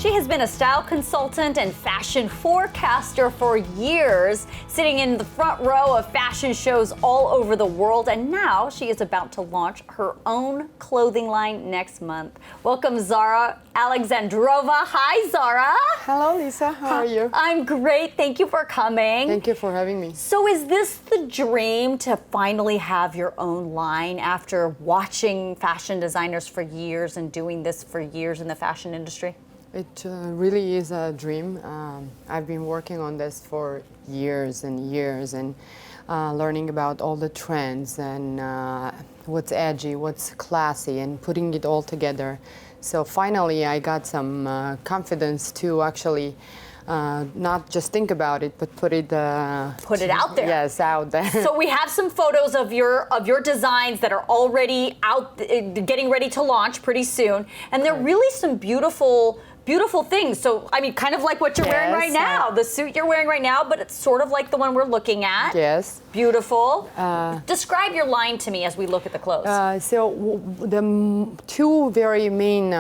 She has been a style consultant and fashion forecaster for years, sitting in the front row of fashion shows all over the world, and now she is about to launch her own clothing line next month. Welcome, Zara Alexandrova. Hi, Zara. Hello, Lisa. How are you? I'm great. Thank you for coming. Thank you for having me. So is this the dream to finally have your own line after watching fashion designers for years and doing this for years in the fashion industry? It really is a dream. I've been working on this for years and years and learning about all the trends and what's edgy, what's classy, and putting it all together. So finally I got some confidence to actually not just think about it, but put it out there. Yes, out there. So we have some photos of your designs that are already out, getting ready to launch pretty soon, and they're really some beautiful things. So, I mean, kind of like what you're wearing right now, the suit you're wearing right now, but it's sort of like the one we're looking at. Yes. Beautiful. Describe your line to me as we look at the clothes. The two very main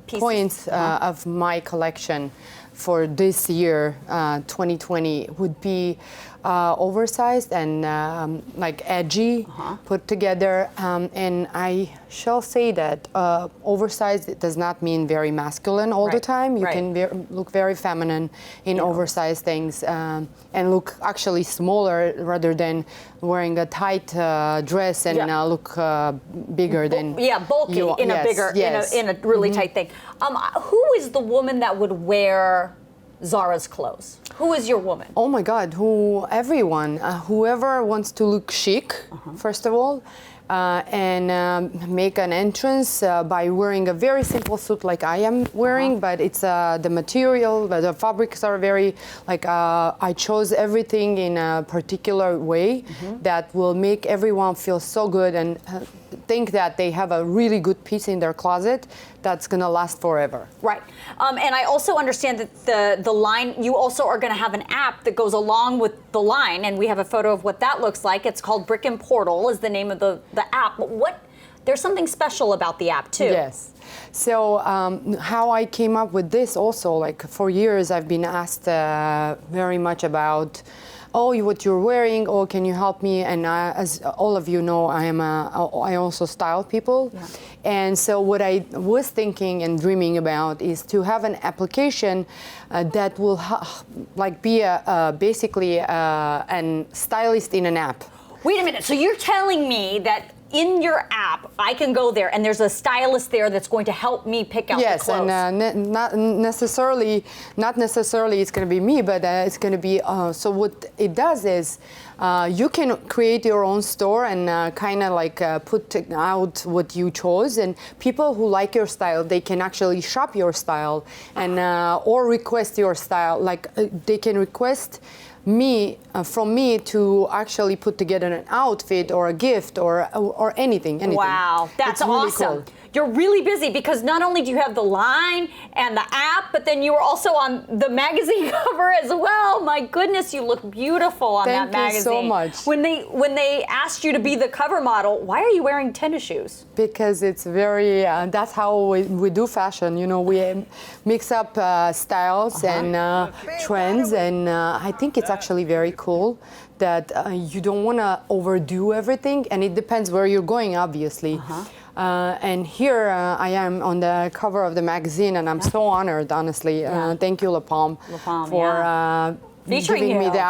points of my collection for this year, 2020, would be oversized and like edgy, put together. And I shall say that oversized, it does not mean very masculine all the time. You can look very feminine in oversized things and look actually smaller rather than wearing a tight dress and look bigger than bulky in a bigger, in a really tight thing. Who is the woman that would wear Zara's clothes? Who is your woman? Oh my God, everyone, whoever wants to look chic, first of all, and make an entrance by wearing a very simple suit like I am wearing, but it's the material, the fabrics are very, like I chose everything in a particular way that will make everyone feel so good and think that they have a really good piece in their closet that's gonna last forever. Right, and I also understand that the line, you also are gonna have an app that goes along with the line, and we have a photo of what that looks like. It's called Brick and Portal is the name of the app. But there's something special about the app too. Yes. So how I came up with this also, like for years I've been asked very much about, oh, what you're wearing, oh, can you help me? And as all of you know, I also style people. Yeah. And so what I was thinking and dreaming about is to have an application that will like be basically an stylist in an app. Wait a minute, so you're telling me that in your app, I can go there and there's a stylist there that's going to help me pick out the clothes. Yes, and not necessarily it's going to be me, but it's going to be, so what it does is you can create your own store and kind of like put out what you chose, and people who like your style, they can actually shop your style and or request your style, like they can request from me to actually put together an outfit or a gift or anything. Wow, that's awesome. Cool. You're really busy because not only do you have the line and the app, but then you were also on the magazine cover as well. My goodness, you look beautiful on that magazine. Thank you so much. When they asked you to be the cover model, why are you wearing tennis shoes? Because it's very, that's how we do fashion. You know, we mix up styles and trends, and I think it's actually very cool that you don't want to overdo everything, and it depends where you're going, obviously. And here I am on the cover of the magazine, and I'm so honored, honestly. Thank you, La Palme, for giving me the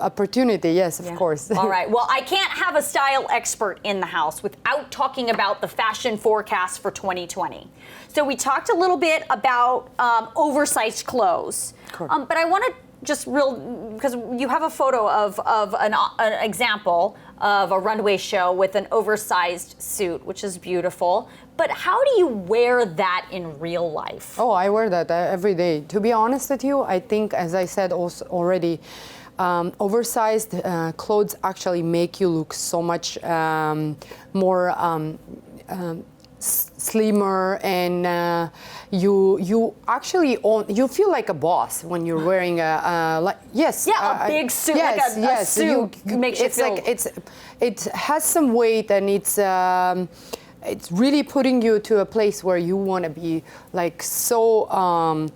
opportunity. Yes, of course. All right. Well, I can't have a style expert in the house without talking about the fashion forecast for 2020. So we talked a little bit about oversized clothes, but I want to just because you have a photo of an example of a runway show with an oversized suit, which is beautiful. But how do you wear that in real life? Oh, I wear that every day. To be honest with you, I think, as I said also already, oversized clothes actually make you look so much more slimmer, and you actually you feel like a boss when you're wearing a big suit, a suit makes you feel like it has some weight, and it's it's really putting you to a place where you want to be like so.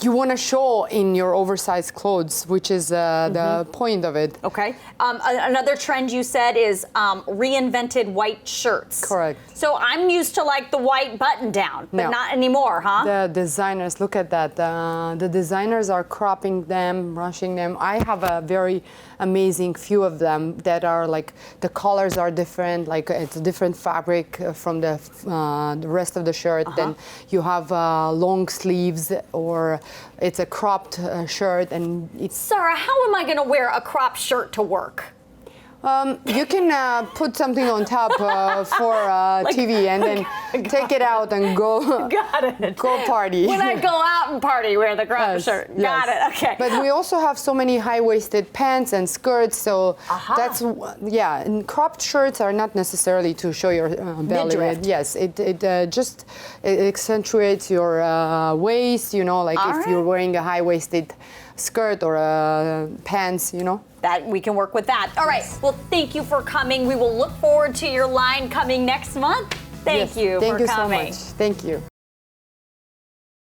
You want to show in your oversized clothes, which is the point of it. Okay. Another trend you said is reinvented white shirts. Correct. So I'm used to like the white button down, but No. not anymore, huh? The designers, look at that. The designers are cropping them, rushing them. I have a very amazing few of them that are like, the colors are different, like it's a different fabric from the rest of the shirt. Then you have long sleeves, or it's a cropped shirt, and it's... Sarah, how am I going to wear a cropped shirt to work? You can put something on top for TV, and then take it out and go. Got it. Go party. When I go out and party, wear the cropped Yes, shirt. yes. Got it. Okay. But we also have so many high-waisted pants and skirts, so that's, yeah. And cropped shirts are not necessarily to show your belly. Midriff. Yes, it just accentuates your waist. You know, like if you're wearing a high-waisted skirt or pants, you know. That we can work with that. All right. Well, thank you for coming. We will look forward to your line coming next month. Thank you for coming. Thank you so much. Thank you.